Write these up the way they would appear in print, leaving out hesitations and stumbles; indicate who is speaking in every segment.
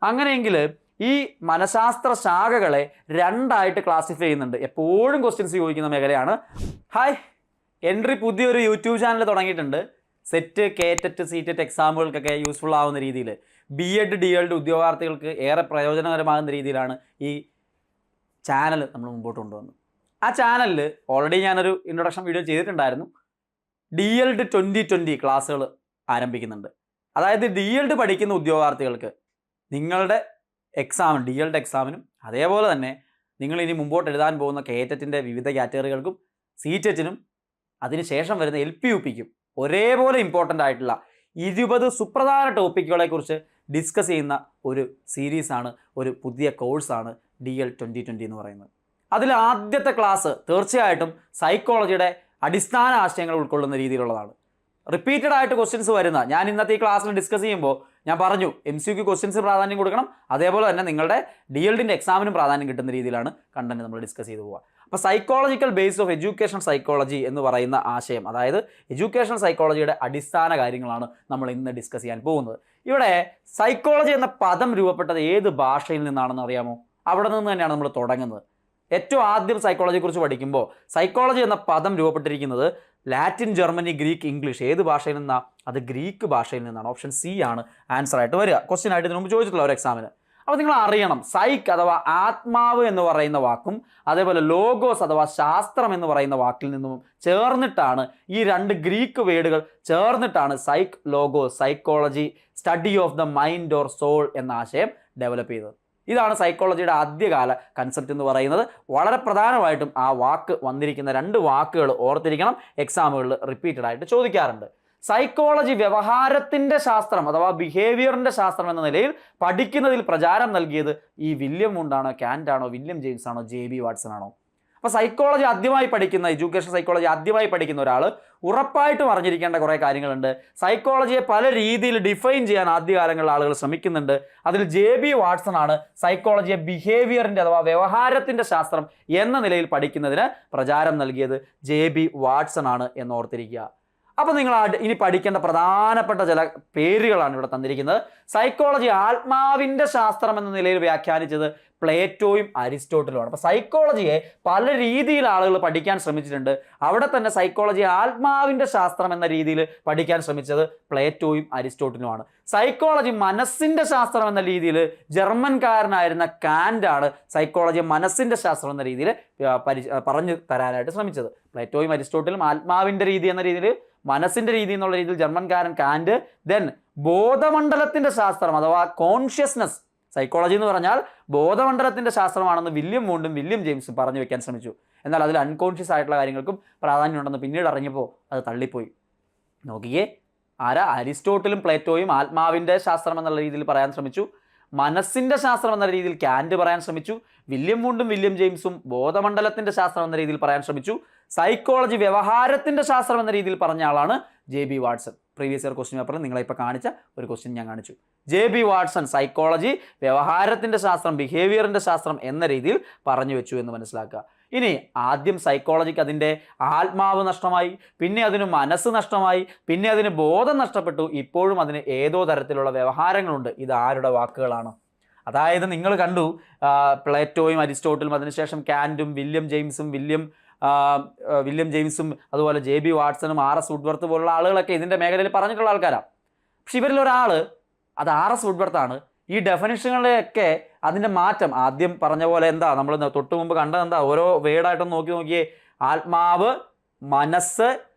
Speaker 1: അങ്ങനെയെങ്കിൽ ഈ മനഃശാസ്ത്ര ശാഖകളെ രണ്ടായിട്ട് ക്ലാസിഫൈ ചെയ്യുന്നുണ്ട്. എപ്പോഴും ക്വസ്റ്റ്യൻസ് ചോദിക്കുന്ന മേഖലയാണ്. ഹായ്, എൻട്രി പുതിയൊരു യൂട്യൂബ് ചാനൽ തുടങ്ങിയിട്ടുണ്ട്. സെറ്റ്, കേറ്ററ്റ്, സീറ്ററ്റ് എക്സാമുകൾക്കൊക്കെ യൂസ്ഫുൾ ആവുന്ന രീതിയിൽ BEd DEd ഉദ്യോഗാർത്ഥികൾക്ക് ഏറെ പ്രയോജനകരമാകുന്ന രീതിയിലാണ് ഈ ചാനൽ നമ്മൾ മുമ്പോട്ട് കൊണ്ടുവന്നത്. ആ ചാനലിൽ ഓൾറെഡി ഞാനൊരു ഇൻട്രൊഡക്ഷൻ വീഡിയോ ചെയ്തിട്ടുണ്ടായിരുന്നു. DEd 2020 ക്ലാസ്സുകൾ ആരംഭിക്കുന്നുണ്ട്. അതായത് DEd പഠിക്കുന്ന ഉദ്യോഗാർത്ഥികൾക്ക് നിങ്ങളുടെ എക്സാം, DEd എക്സാമിനും അതേപോലെ തന്നെ നിങ്ങൾ ഇനി മുമ്പോട്ട് എഴുതാൻ പോകുന്ന കേറ്ററ്റിൻ്റെ വിവിധ കാറ്റഗറികൾക്കും സീറ്ററ്റിനും അതിനുശേഷം വരുന്ന LP-UPക്കും ഒരേപോലെ ഇമ്പോർട്ടൻ്റ് ആയിട്ടുള്ള 20 സുപ്രധാന ടോപ്പിക്കുകളെ കുറിച്ച് ഡിസ്കസ് ചെയ്യുന്ന ഒരു സീരീസാണ്, ഒരു പുതിയ കോഴ്സാണ് DL 2020 എന്ന് പറയുന്നത്. അതിൽ ആദ്യത്തെ ക്ലാസ് തീർച്ചയായിട്ടും സൈക്കോളജിയുടെ അടിസ്ഥാന ആശയങ്ങൾ ഉൾക്കൊള്ളുന്ന രീതിയിലുള്ളതാണ്. റിപ്പീറ്റഡ് ആയിട്ട് ക്വസ്റ്റ്യൻസ് വരുന്ന, ഞാൻ ഇന്നത്തെ ഈ ക്ലാസ്സിൽ ഡിസ്കസ് ചെയ്യുമ്പോൾ ഞാൻ പറഞ്ഞു MCQ ക്വസ്റ്റ്യൻസ് പ്രാധാന്യം കൊടുക്കണം, അതേപോലെ തന്നെ നിങ്ങളുടെ DLഡിൻ്റെ എക്സാമിനും പ്രാധാന്യം കിട്ടുന്ന രീതിയിലാണ് കണ്ടന്റ് നമ്മൾ ഡിസ്കസ് ചെയ്തു പോവുക. അപ്പോൾ psychological base of education psychology എന്ന് പറയുന്ന ആശയം, അതായത് എഡ്യൂക്കേഷൻ സൈക്കോളജിയുടെ അടിസ്ഥാന കാര്യങ്ങളാണ് നമ്മൾ ഇന്ന് ഡിസ്കസ് ചെയ്യാൻ പോകുന്നത്. ഇവിടെ സൈക്കോളജി എന്ന പദം രൂപപ്പെട്ടത് ഏത് ഭാഷയിൽ നിന്നാണെന്ന് അറിയാമോ? അവിടെ നിന്ന് തന്നെയാണ് നമ്മൾ തുടങ്ങുന്നത്. ഏറ്റവും ആദ്യം സൈക്കോളജിയെക്കുറിച്ച് പഠിക്കുമ്പോൾ സൈക്കോളജി എന്ന പദം രൂപപ്പെട്ടിരിക്കുന്നത് ലാറ്റിൻ, ജർമ്മനി, ഗ്രീക്ക്, ഇംഗ്ലീഷ്, ഏത് ഭാഷയിൽ നിന്നാണ്? അത് ഗ്രീക്ക് ഭാഷയിൽ നിന്നാണ്. ഓപ്ഷൻ സി ആണ് ആൻസർ ആയിട്ട് വരിക. ക്വസ്റ്റ്യൻ ആയിട്ട് ഇതിനു മുമ്പ് ചോദിച്ചിട്ടുള്ള ഒരു എക്സാമിന്. അപ്പോൾ നിങ്ങൾ അറിയണം, സൈക്ക് അഥവാ ആത്മാവ് എന്ന് പറയുന്ന വാക്കും അതേപോലെ ലോഗോസ് അഥവാ ശാസ്ത്രം എന്ന് പറയുന്ന വാക്കിൽ നിന്നും ചേർന്നിട്ടാണ്, ഈ രണ്ട് ഗ്രീക്ക് വേർഡുകൾ ചേർന്നിട്ടാണ് psych, logos, psychology, study of the mind or soul എന്ന ആശയം ഡെവലപ്പ് ചെയ്തത്. ഇതാണ് സൈക്കോളജിയുടെ ആദ്യകാല കൺസെപ്റ്റ് എന്ന് പറയുന്നത്. വളരെ പ്രധാനമായിട്ടും ആ വാക്ക് വന്നിരിക്കുന്ന രണ്ട് വാക്കുകൾ ഓർത്തിരിക്കണം, എക്സാമുകളിൽ റിപ്പീറ്റഡ് ആയിട്ട് ചോദിക്കാറുണ്ട്. സൈക്കോളജി വ്യവഹാരത്തിൻ്റെ ശാസ്ത്രം അഥവാ ബിഹേവിയറിൻ്റെ ശാസ്ത്രം എന്ന നിലയിൽ പഠിക്കുന്നതിൽ പ്രചാരം നൽകിയത് ഈ വില്യം വുണ്ടാണോ, കാൻ്റാണോ, വില്യം ജെയിംസ് ആണോ, JB വാട്സൺ ആണോ? അപ്പോൾ സൈക്കോളജി ആദ്യമായി പഠിക്കുന്ന, എഡ്യൂക്കേഷൻ സൈക്കോളജി ആദ്യമായി പഠിക്കുന്ന ഒരാൾ ഉറപ്പായിട്ടും അറിഞ്ഞിരിക്കേണ്ട കുറേ കാര്യങ്ങളുണ്ട്. സൈക്കോളജിയെ പല രീതിയിൽ ഡിഫൈൻ ചെയ്യാൻ ആദ്യകാലങ്ങളിൽ ആളുകൾ ശ്രമിക്കുന്നുണ്ട്. അതിൽ JB വാട്സൺ ആണ് സൈക്കോളജിയെ ബിഹേവിയറിൻ്റെ അഥവാ വ്യവഹാരത്തിൻ്റെ ശാസ്ത്രം എന്ന നിലയിൽ പഠിക്കുന്നതിന് പ്രചാരം നൽകിയത് JB വാട്സൺ ആണ് എന്ന് ഓർത്തിരിക്കുക. അപ്പോൾ നിങ്ങൾ ഇനി പഠിക്കേണ്ട പ്രധാനപ്പെട്ട ചില പേരുകളാണ് ഇവിടെ തന്നിരിക്കുന്നത്. സൈക്കോളജി ആത്മാവിൻ്റെ ശാസ്ത്രം എന്ന നിലയിൽ വ്യാഖ്യാനിച്ചത് പ്ലേറ്റോയും അരിസ്റ്റോട്ടിലുമാണ്. അപ്പോൾ സൈക്കോളജിയെ പല രീതിയിൽ ആളുകൾ പഠിക്കാൻ ശ്രമിച്ചിട്ടുണ്ട്. അവിടെ തന്നെ സൈക്കോളജി ആത്മാവിൻ്റെ ശാസ്ത്രം എന്ന രീതിയിൽ പഠിക്കാൻ ശ്രമിച്ചത് പ്ലേറ്റോയും അരിസ്റ്റോട്ടിലുമാണ്. സൈക്കോളജി മനസ്സിൻ്റെ ശാസ്ത്രം എന്ന രീതിയിൽ ജർമ്മൻകാരനായിരുന്ന കാൻ്റാണ് സൈക്കോളജി മനസ്സിൻ്റെ ശാസ്ത്രം എന്ന രീതിയിൽ പറഞ്ഞു തരാനായിട്ട് ശ്രമിച്ചത്. പ്ലേറ്റോയും അരിസ്റ്റോട്ടിലും ആത്മാവിൻ്റെ രീതി എന്ന രീതിയിൽ, മനസ്സിൻ്റെ രീതി എന്നുള്ള രീതിയിൽ ജർമ്മൻകാരൻ കാൻ്റ്. ദെൻ ബോധമണ്ഡലത്തിൻ്റെ ശാസ്ത്രം അഥവാ കോൺഷ്യസ്നസ്, സൈക്കോളജി എന്ന് പറഞ്ഞാൽ ബോധമണ്ഡലത്തിൻ്റെ ശാസ്ത്രമാണെന്ന് വില്യം വൂണ്ടും വില്യം ജെയിംസും പറഞ്ഞു വെക്കാൻ ശ്രമിച്ചു. എന്നാൽ അതിൽ അൺകോൺഷ്യസ് ആയിട്ടുള്ള കാര്യങ്ങൾക്കും പ്രാധാന്യമുണ്ടെന്ന് പിന്നീട് അറിഞ്ഞപ്പോൾ അത് തള്ളിപ്പോയി. നോക്കിയേ, അരിസ്റ്റോട്ടിലും പ്ലേറ്റോയും ആത്മാവിൻ്റെ ശാസ്ത്രം എന്നുള്ള രീതിയിൽ പറയാൻ ശ്രമിച്ചു, മനസ്സിൻ്റെ ശാസ്ത്രം എന്ന രീതിയിൽ കാൻ്റ് പറയാൻ ശ്രമിച്ചു. വില്യം വൂണ്ടും വില്യം ജെയിംസും ബോധമണ്ഡലത്തിൻ്റെ ശാസ്ത്രം എന്ന രീതിയിൽ പറയാൻ ശ്രമിച്ചു. സൈക്കോളജി വ്യവഹാരത്തിൻ്റെ ശാസ്ത്രം എന്ന രീതിയിൽ പറഞ്ഞ ആളാണ് JB Watson. Previous year question പേപ്പറിൽ നിങ്ങളിപ്പോൾ കാണിച്ച ഒരു ക്വസ്റ്റ്യൻ ഞാൻ കാണിച്ചു. JB വാട്സൺ സൈക്കോളജി വ്യവഹാരത്തിൻ്റെ ശാസ്ത്രം, ബിഹേവിയറിൻ്റെ ശാസ്ത്രം എന്ന രീതിയിൽ പറഞ്ഞു വെച്ചു എന്ന് മനസ്സിലാക്കുക. ഇനി ആദ്യം സൈക്കോളജിക്ക് അതിൻ്റെ ആത്മാവ് നഷ്ടമായി, പിന്നെ അതിന് മനസ്സ് നഷ്ടമായി, പിന്നെ അതിന് ബോധം നഷ്ടപ്പെട്ടു, ഇപ്പോഴും അതിന് ഏതോ തരത്തിലുള്ള വ്യവഹാരങ്ങളുണ്ട്. ഇത് ആരുടെ വാക്കുകളാണ്? അതായത് നിങ്ങൾ കണ്ടു, പ്ലേറ്റോയും അരിസ്റ്റോട്ടിലും അതിനുശേഷം കാൻ്റും വില്യം ജെയിംസും അതുപോലെ JB വാട്സണും RS വുഡ്വർത്ത് പോലുള്ള ആളുകളൊക്കെ ഇതിൻ്റെ മേഖലയിൽ പറഞ്ഞിട്ടുള്ള ആൾക്കാരാണ്. പക്ഷെ ഇവരിൽ ഒരാൾ അത് RS വുഡ്വർത്താണ്. ഈ ഡെഫിനിഷനുകളെയൊക്കെ അതിൻ്റെ മാറ്റം ആദ്യം പറഞ്ഞ പോലെ എന്താ, നമ്മൾ തൊട്ട് മുമ്പ് കണ്ടത് എന്താ, ഓരോ വേർഡായിട്ടൊന്ന് നോക്കിയേ. ആത്മാവ്, മനസ്സ്,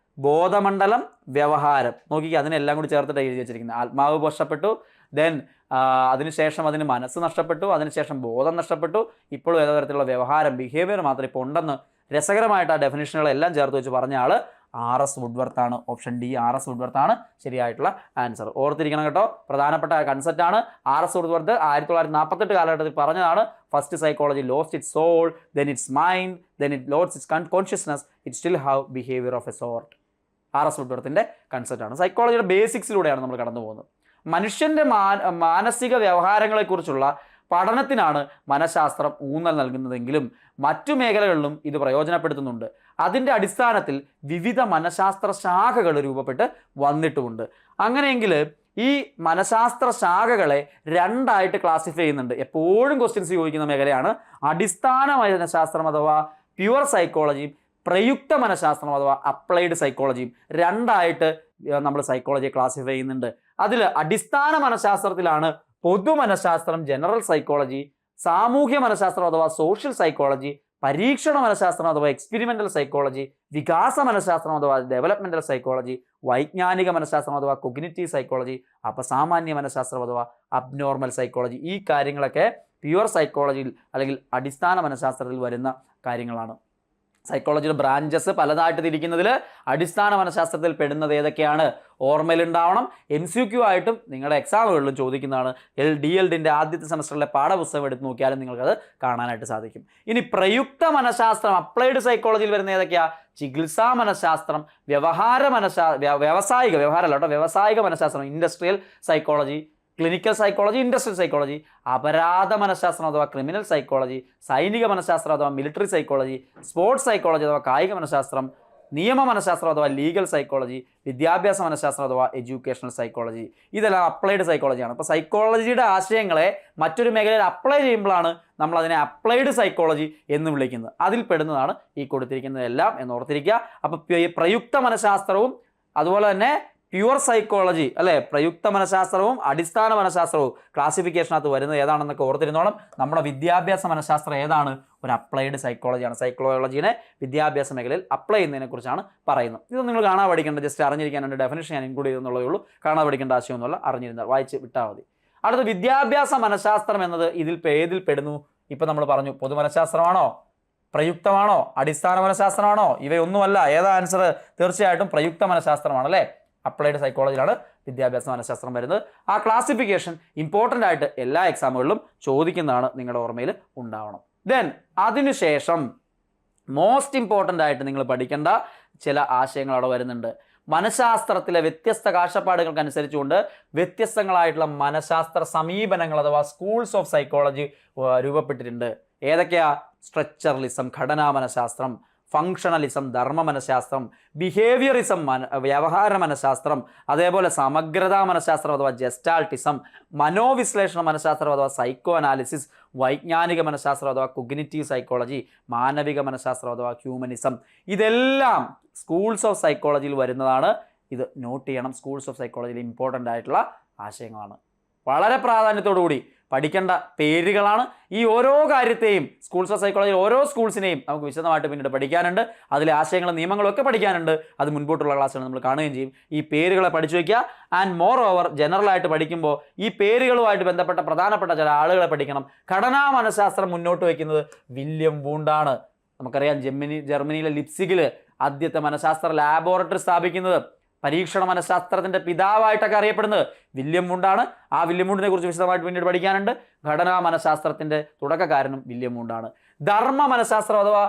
Speaker 1: ബോധമണ്ഡലം, വ്യവഹാരം. നോക്കിക്കേ, അതിനെല്ലാം കൂടി ചേർത്തിട്ട് എഴുതി വെച്ചിരിക്കുന്നത്. ആത്മാവ് നഷ്ടപ്പെട്ടു, ദെൻ അതിനുശേഷം അതിന് മനസ്സ് നഷ്ടപ്പെട്ടു, അതിനുശേഷം ബോധം നഷ്ടപ്പെട്ടു, ഇപ്പോഴും ഏതോ തരത്തിലുള്ള വ്യവഹാരം, ബിഹേവിയർ മാത്രമേ ഇപ്പോൾ ഉണ്ടെന്ന് രസകരമായിട്ട് ആ ഡെഫിനിഷനുകളെല്ലാം ചേർത്ത് വെച്ച് പറഞ്ഞ ആൾ RS വുഡ്വർത്താണ്. ഓപ്ഷൻ ഡി RS വുഡ്വർത്താണ് ശരിയായിട്ടുള്ള ആൻസർ. ഓർത്തിരിക്കണം കേട്ടോ, പ്രധാനപ്പെട്ട കൺസെപ്റ്റാണ്. RS വുഡ്വർത്ത് 1948 കാലഘട്ടത്തിൽ പറഞ്ഞതാണ്. First psychology lost its soul, then its mind, then it lost its consciousness, it still have behaviour of a sort. RS വുഡ്വർത്തിൻ്റെ കൺസെപ്റ്റാണ്. സൈക്കോളജിയുടെ ബേസിക്സിലൂടെയാണ് നമ്മൾ കടന്നു പോകുന്നത്. മനുഷ്യൻ്റെ മാനസിക വ്യവഹാരങ്ങളെക്കുറിച്ചുള്ള പഠനത്തിനാണ് മനഃശാസ്ത്രം ഊന്നൽ നൽകുന്നതെങ്കിലും മറ്റു മേഖലകളിലും ഇത് പ്രയോജനപ്പെടുത്തുന്നുണ്ട്. അതിൻ്റെ അടിസ്ഥാനത്തിൽ വിവിധ മനഃശാസ്ത്ര ശാഖകൾ രൂപപ്പെട്ട് വന്നിട്ടുമുണ്ട്. അങ്ങനെയെങ്കിൽ ഈ മനഃശാസ്ത്ര ശാഖകളെ രണ്ടായിട്ട് ക്ലാസിഫൈ ചെയ്യുന്നുണ്ട്. എപ്പോഴും ക്വസ്റ്റ്യൻസ് ചോദിക്കുന്ന മേഖലയാണ്. അടിസ്ഥാന മനഃശാസ്ത്രം അഥവാ പ്യുവർ സൈക്കോളജിയും പ്രയുക്ത മനഃശാസ്ത്രം അഥവാ അപ്ലൈഡ് സൈക്കോളജിയും രണ്ടായിട്ട് നമ്മൾ സൈക്കോളജിയെ ക്ലാസിഫൈ ചെയ്യുന്നുണ്ട്. അതിൽ അടിസ്ഥാന മനഃശാസ്ത്രത്തിലാണ് പൊതു മനഃശാസ്ത്രം ജനറൽ സൈക്കോളജി, സാമൂഹ്യ മനഃശാസ്ത്രം അഥവാ സോഷ്യൽ സൈക്കോളജി, പരീക്ഷണ മനഃശാസ്ത്രം അഥവാ എക്സ്പെരിമെന്റൽ സൈക്കോളജി, വികാസ മനഃശാസ്ത്രം അഥവാ ഡെവലപ്മെന്റൽ സൈക്കോളജി, വൈജ്ഞാനിക മനഃശാസ്ത്രം അഥവാ കൊഗ്നിറ്റീവ് സൈക്കോളജി, അപസാമാന്യ മനഃശാസ്ത്രം അഥവാ അബ്നോർമൽ സൈക്കോളജി. ഈ കാര്യങ്ങളൊക്കെ പ്യുവർ സൈക്കോളജിയിൽ അല്ലെങ്കിൽ അടിസ്ഥാന മനഃശാസ്ത്രത്തിൽ വരുന്ന കാര്യങ്ങളാണ്. സൈക്കോളജിയുടെ ബ്രാഞ്ചസ് പലതായിട്ട് തിരിക്കുന്നതിൽ അടിസ്ഥാന മനഃശാസ്ത്രത്തിൽ പെടുന്നത് ഏതൊക്കെയാണ് ഓർമ്മയിലുണ്ടാവണം. MCQ ആയിട്ടും നിങ്ങളുടെ എക്സാമുകളിലും ചോദിക്കുന്നതാണ്. DLD ആദ്യത്തെ സെമസ്റ്ററിലെ പാഠപുസ്തകം എടുത്ത് നോക്കിയാലും നിങ്ങൾക്കത് കാണാനായിട്ട് സാധിക്കും. ഇനി പ്രയുക്ത മനഃശാസ്ത്രം അപ്ലൈഡ് സൈക്കോളജിയിൽ വരുന്ന ഏതൊക്കെയാ? ചികിത്സാ മനഃശാസ്ത്രം, വ്യവസായിക മനഃശാസ്ത്രം, industrial psychology, clinical psychology, industrial psychology, അപരാധ മനഃശാസ്ത്രം അഥവാ ക്രിമിനൽ സൈക്കോളജി, സൈനിക മനഃശാസ്ത്രം അഥവാ മിലിറ്ററി സൈക്കോളജി, സ്പോർട്സ് സൈക്കോളജി അഥവാ കായിക മനഃശാസ്ത്രം, നിയമ മനഃശാസ്ത്രം അഥവാ ലീഗൽ സൈക്കോളജി, വിദ്യാഭ്യാസ മനഃശാസ്ത്രം അഥവാ എഡ്യൂക്കേഷണൽ സൈക്കോളജി. ഇതെല്ലാം അപ്ലൈഡ് സൈക്കോളജിയാണ്. അപ്പോൾ സൈക്കോളജിയുടെ ആശയങ്ങളെ മറ്റൊരു മേഖലയിൽ അപ്ലൈ ചെയ്യുമ്പോഴാണ് നമ്മൾ അതിനെ അപ്ലൈഡ് സൈക്കോളജി എന്ന് വിളിക്കുന്നത്. അതിൽ പെടുന്നതാണ് ഈ കൊടുത്തിരിക്കുന്നതെല്ലാം എന്ന് ഓർത്തിരിക്കുക. അപ്പോൾ പ്രയുക്ത മനഃശാസ്ത്രവും അതുപോലെ തന്നെ പ്യുവർ സൈക്കോളജി അല്ലെ, പ്രയുക്ത മനഃശാസ്ത്രവും അടിസ്ഥാന മനഃശാസ്ത്രവും ക്ലാസിഫിക്കേഷനകത്ത് വരുന്നത് ഏതാണെന്നൊക്കെ ഓർത്തിരുന്നോളം. നമ്മുടെ വിദ്യാഭ്യാസ മനഃശാസ്ത്രം ഏതാണ്? ഒരു അപ്ലൈഡ് സൈക്കോളജിയാണ്. സൈക്കോളജിനെ വിദ്യാഭ്യാസ മേഖലയിൽ അപ്ലൈ ചെയ്യുന്നതിനെ കുറിച്ചാണ് പറയുന്നത്. ഇത് നിങ്ങൾ കാണാൻ പഠിക്കേണ്ട, ജസ്റ്റ് അറിഞ്ഞിരിക്കാനുണ്ട്. ഡെഫിനിഷൻ ഞാൻ ഇൻക്ലൂഡ് ചെയ്തെന്നുള്ളതേ ഉള്ളൂ. കാണാൻ പഠിക്കേണ്ട ആശയമൊന്നുമല്ല, അറിഞ്ഞിരുന്നാൽ വായിച്ച് വിട്ടാൽ മതി. അടുത്ത വിദ്യാഭ്യാസ മനഃശാസ്ത്രം എന്നത് ഏതിൽ പെടുന്നു? ഇപ്പം നമ്മൾ പറഞ്ഞു, പൊതു മനഃശാസ്ത്രമാണോ, പ്രയുക്തമാണോ, അടിസ്ഥാന മനഃശാസ്ത്രമാണോ? ഇവയൊന്നുമല്ല. ഏതാ ആൻസർ? തീർച്ചയായിട്ടും പ്രയുക്ത മനഃശാസ്ത്രമാണ് അല്ലേ. അപ്ലൈഡ് സൈക്കോളജിയിലാണ് വിദ്യാഭ്യാസ മനഃശാസ്ത്രം വരുന്നത്. ആ ക്ലാസിഫിക്കേഷൻ ഇമ്പോർട്ടൻ്റ് ആയിട്ട് എല്ലാ എക്സാമുകളിലും ചോദിക്കുന്നതാണ്, നിങ്ങളുടെ ഓർമ്മയിൽ ഉണ്ടാവണം. ദെൻ അതിനുശേഷം മോസ്റ്റ് ഇമ്പോർട്ടൻ്റ് ആയിട്ട് നിങ്ങൾ പഠിക്കേണ്ട ചില ആശയങ്ങൾ അവിടെ വരുന്നുണ്ട്. മനഃശാസ്ത്രത്തിലെ വ്യത്യസ്ത കാഴ്ചപ്പാടുകൾക്കനുസരിച്ചുകൊണ്ട് വ്യത്യസ്തങ്ങളായിട്ടുള്ള മനഃശാസ്ത്ര സമീപനങ്ങൾ അഥവാ സ്കൂൾസ് ഓഫ് സൈക്കോളജി രൂപപ്പെട്ടിട്ടുണ്ട്. ഏതൊക്കെയാ? സ്ട്രക്ചറലിസം ഘടനാ മനഃശാസ്ത്രം, ഫങ്ഷണലിസം ധർമ്മ മനഃശാസ്ത്രം, ബിഹേവിയറിസം വ്യവഹാര മനഃശാസ്ത്രം, അതേപോലെ സമഗ്രതാ മനഃശാസ്ത്രം അഥവാ ജെസ്റ്റാൾട്ടിസം, മനോവിശ്ലേഷണ മനഃശാസ്ത്രം അഥവാ സൈക്കോ അനാലിസിസ്, വൈജ്ഞാനിക മനഃശാസ്ത്രം അഥവാ കൊഗ്നിറ്റീവ് സൈക്കോളജി, മാനവിക മനഃശാസ്ത്രം അഥവാ ഹ്യൂമനിസം. ഇതെല്ലാം സ്കൂൾസ് ഓഫ് സൈക്കോളജിയിൽ വരുന്നതാണ്. ഇത് നോട്ട് ചെയ്യണം. സ്കൂൾസ് ഓഫ് സൈക്കോളജിയിൽ ഇമ്പോർട്ടൻ്റ് ആയിട്ടുള്ള ആശയങ്ങളാണ്. വളരെ പ്രാധാന്യത്തോടു കൂടി പഠിക്കേണ്ട പേരുകളാണ്. ഈ ഓരോ കാര്യത്തെയും സ്കൂൾസ് ഓഫ് സൈക്കോളജിയിൽ ഓരോ സ്കൂൾസിനെയും നമുക്ക് വിശദമായിട്ട് പിന്നീട് പഠിക്കാനുണ്ട്. അതിലെ ആശയങ്ങളും നിയമങ്ങളും ഒക്കെ പഠിക്കാനുണ്ട്. അത് മുൻപോട്ടുള്ള ക്ലാസ്സുകൾ നമ്മൾ കാണുകയും ചെയ്യും. ഈ പേരുകളെ പഠിച്ചു വയ്ക്കുക. ആൻഡ് മോർ ഓവർ ജനറലായിട്ട് പഠിക്കുമ്പോൾ ഈ പേരുകളുമായിട്ട് ബന്ധപ്പെട്ട പ്രധാനപ്പെട്ട ചില ആളുകളെ പഠിക്കണം. ഘടനാ മനഃശാസ്ത്രം മുന്നോട്ട് വയ്ക്കുന്നത് വില്യം വൂണ്ടാണ്. നമുക്കറിയാം, ജർമ്മനിയിലെ ലിപ്സിഗിൽ ആദ്യത്തെ മനഃശാസ്ത്ര ലാബോറട്ടറി സ്ഥാപിക്കുന്നത്, പരീക്ഷണ മനഃശാസ്ത്രത്തിന്റെ പിതാവായിട്ടൊക്കെ അറിയപ്പെടുന്നത് വില്യം വൂണ്ടാണ്. ആ വില്യം വൂണ്ടിനെ കുറിച്ച് വിശദമായിട്ട് പിന്നീട് പഠിക്കാനുണ്ട്. ഘടനാ മനഃശാസ്ത്രത്തിന്റെ തുടക്കക്കാരനും വില്യം വൂണ്ടാണ്. ധർമ്മ മനഃശാസ്ത്രം അഥവാ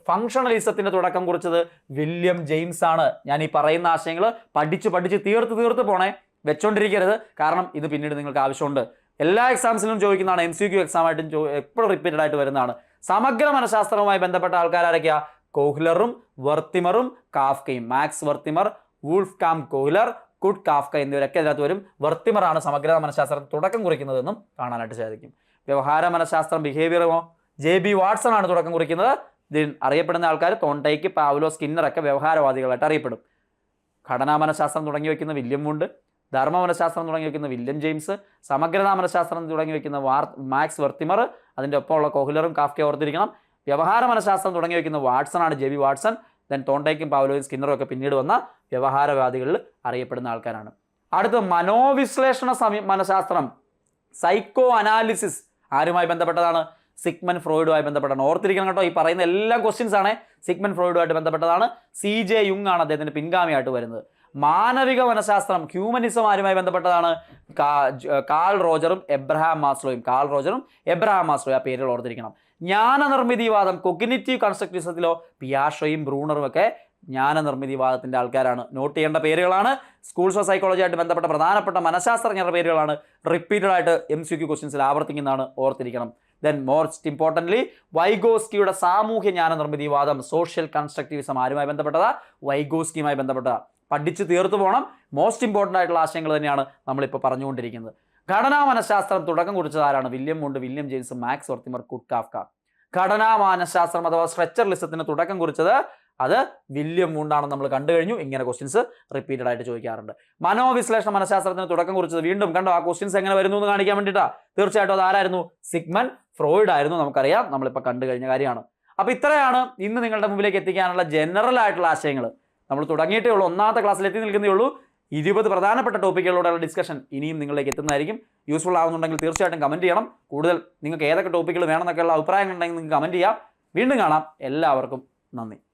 Speaker 1: ഫങ്ഷണലിസത്തിന്റെ തുടക്കം കുറിച്ചത് വില്യം ജെയിംസ് ആണ്. ഞാൻ ഈ പറയുന്ന ആശയങ്ങൾ പഠിച്ച് തീർത്ത് പോണേ, വെച്ചോണ്ടിരിക്കരുത്. കാരണം ഇത് പിന്നീട് നിങ്ങൾക്ക് ആവശ്യമുണ്ട്. എല്ലാ എക്സാംസിലും ചോദിക്കുന്നതാണ്. MCQ എക്സാമായിട്ടും എപ്പോഴും റിപ്പീറ്റഡ് ആയിട്ട് വരുന്നതാണ്. സമഗ്ര മനഃശാസ്ത്രവുമായി ബന്ധപ്പെട്ട ആൾക്കാരൊക്കെയാ? കോഹ്ലറും വർത്തിമറും കാഫ്കയും. മാക്സ് വർത്തിമർ, വൂൾഫ്ഗാങ് കോഹ്ലർ, കുട്ട് കാഫ്ക എന്നിവരൊക്കെ ഇതിനകത്ത് വരും. വർത്തിമറാണ് സമഗ്ര മനഃശാസ്ത്രത്തിന് തുടക്കം കുറിക്കുന്നതെന്നും കാണാനായിട്ട് സാധിക്കും. വ്യവഹാര മനഃശാസ്ത്രം ബിഹേവിയറോ JB വാട്സൺ ആണ് തുടക്കം കുറിക്കുന്നത്. ഇതിൽ അറിയപ്പെടുന്ന ആൾക്കാർ തോണ്ടൈക്ക്, പാവ്ലോ, സ്കിന്നറൊക്കെ വ്യവഹാരവാദികളായിട്ട് അറിയപ്പെടും. ഘടനാ മനഃശാസ്ത്രം തുടങ്ങി വയ്ക്കുന്ന വില്യം വൂണ്ട്, ധർമ്മ മനഃശാസ്ത്രം തുടങ്ങി വയ്ക്കുന്ന വില്യം ജെയിംസ്, സമഗ്രതാ മനഃശാസ്ത്രം തുടങ്ങി വയ്ക്കുന്ന മാക്സ് വർത്തിമർ, അതിൻ്റെ ഒപ്പമുള്ള കോഹ്ലറും കാഫ്കയും ഓർത്തിരിക്കണം. വ്യവഹാര മനഃശാസ്ത്രം തുടങ്ങി വയ്ക്കുന്ന വാട്സൺ ആണ്, JB വാട്സൺ. ദെൻ തോണ്ടൈക്കും പാവ്ലോയും സ്കിന്നറും ഒക്കെ പിന്നീട് വന്ന വ്യവഹാരവാദികളിൽ അറിയപ്പെടുന്ന ആൾക്കാരാണ്. അടുത്ത മനോവിശ്ലേഷണ മനഃശാസ്ത്രം, സൈക്കോ അനാലിസിസ് ആരുമായി ബന്ധപ്പെട്ടതാണ്? സിഗ്മണ്ട് ഫ്രോയിഡുമായി ബന്ധപ്പെട്ടാണ്. ഓർത്തിരിക്കണം കേട്ടോ. ഈ പറയുന്ന എല്ലാ ക്വസ്റ്റ്യൻസ് ആണ് സിഗ്മണ്ട് ഫ്രോയിഡുമായിട്ട് ബന്ധപ്പെട്ടതാണ്. CJ യുങ് ആണ് അദ്ദേഹത്തിന്റെ പിൻഗാമിയായിട്ട് വരുന്നത്. മാനവിക മനഃശാസ്ത്രം ഹ്യൂമനിസം ആരുമായി ബന്ധപ്പെട്ടതാണ്? കാൾ റോജറും എബ്രഹാം മാസ്ലോയും. ആ പേരുകൾ ഓർത്തിരിക്കണം. ജ്ഞാനനിർമ്മിതിവാദം കൊഗ്നിറ്റീവ് കൺസ്ട്രക്റ്റിവിസത്തിലോ പിയാഷോയും ബ്രൂണറും ഒക്കെ ജ്ഞാനനിർമ്മിതിവാദത്തിന്റെ ആൾക്കാരാണ്. നോട്ട് ചെയ്യേണ്ട പേരുകളാണ്. സ്കൂൾസ് ഓഫ് സൈക്കോളജി ആയിട്ട് ബന്ധപ്പെട്ട പ്രധാനപ്പെട്ട മനഃശാസ്ത്രജ്ഞരുടെ പേരുകളാണ്. റിപ്പീറ്റഡ് ആയിട്ട് MCQ ക്വസ്റ്റ്യൻസിൽ ആവർത്തിക്കുന്നതാണ്, ഓർത്തിരിക്കണം. ദെൻ മോസ്റ്റ് ഇമ്പോർട്ടൻ്റ്ലി വൈഗോസ്കിയുടെ സാമൂഹ്യ ജ്ഞാന നിർമ്മിതിവാദം, സോഷ്യൽ കൺസ്ട്രക്റ്റിവിസം ആരുമായി ബന്ധപ്പെട്ടതാ? വൈഗോസ്കിയുമായി ബന്ധപ്പെട്ടതാ. പഠിച്ചു തീർത്തു പോകണം. മോസ്റ്റ് ഇമ്പോർട്ടൻ്റ് ആയിട്ടുള്ള ആശയങ്ങൾ തന്നെയാണ് നമ്മളിപ്പോൾ പറഞ്ഞുകൊണ്ടിരിക്കുന്നത്. ഘടനാ മനഃശാസ്ത്രം തുടക്കം കുറിച്ചത് ആരാണ്? William Wundt, William James, Max Wertheimer, Kurt Kafka. ഘടനാ മനഃശാസ്ത്രം അഥവാ സ്ട്രക്ചറലിസത്തിന് തുടക്കം കുറിച്ചത് അത് വില്യം വുണ്ടാണെന്ന് നമ്മൾ കണ്ടു കഴിഞ്ഞു. ഇങ്ങനെ ക്വസ്റ്റ്യൻസ് റിപ്പീറ്റഡ് ആയിട്ട് ചോദിക്കാറുണ്ട്. മനോവിശ്ലേഷണ മനഃശാസ്ത്രത്തിന് തുടക്കം കുറിച്ചത് വീണ്ടും കണ്ടോ, ആ ക്വസ്റ്റ്യൻസ് എങ്ങനെ വരുന്നു എന്ന് കാണിക്കാൻ വേണ്ടിയിട്ടാണ്. തീർച്ചയായിട്ടും അത് ആരായിരുന്നു? സിഗ്മണ്ട് ഫ്രോയിഡ് ആയിരുന്നു. നമുക്കറിയാം, നമ്മളിപ്പോൾ കണ്ടു കഴിഞ്ഞ കാര്യമാണ്. അപ്പോൾ ഇത്രയാണ് ഇന്ന് നിങ്ങളുടെ മുമ്പിലേക്ക് എത്തിക്കാനുള്ള ജനറൽ ആയിട്ടുള്ള ആശയങ്ങൾ. നമ്മൾ തുടങ്ങിയിട്ടേ ഉള്ളൂ, ഒന്നാമത്തെ ക്ലാസ്സിൽ എത്തി നിൽക്കുന്നേ ഉള്ളൂ. 20 പ്രധാനപ്പെട്ട ടോപ്പിക്കുകളോടുള്ള ഡിസ്കഷൻ ഇനിയും നിങ്ങളിലേക്ക് എത്തുന്നതായിരിക്കും. യൂസ്ഫുൾ ആവുന്നുണ്ടെങ്കിൽ തീർച്ചയായിട്ടും കമൻറ്റ് ചെയ്യണം. കൂടുതൽ നിങ്ങൾക്ക് ഏതൊക്കെ ടോപ്പിക്കുകൾ വേണമെന്നൊക്കെയുള്ള അഭിപ്രായങ്ങൾ ഉണ്ടെങ്കിൽ നിങ്ങൾക്ക് കമൻറ്റ് ചെയ്യാം. വീണ്ടും കാണാം. എല്ലാവർക്കും നന്ദി.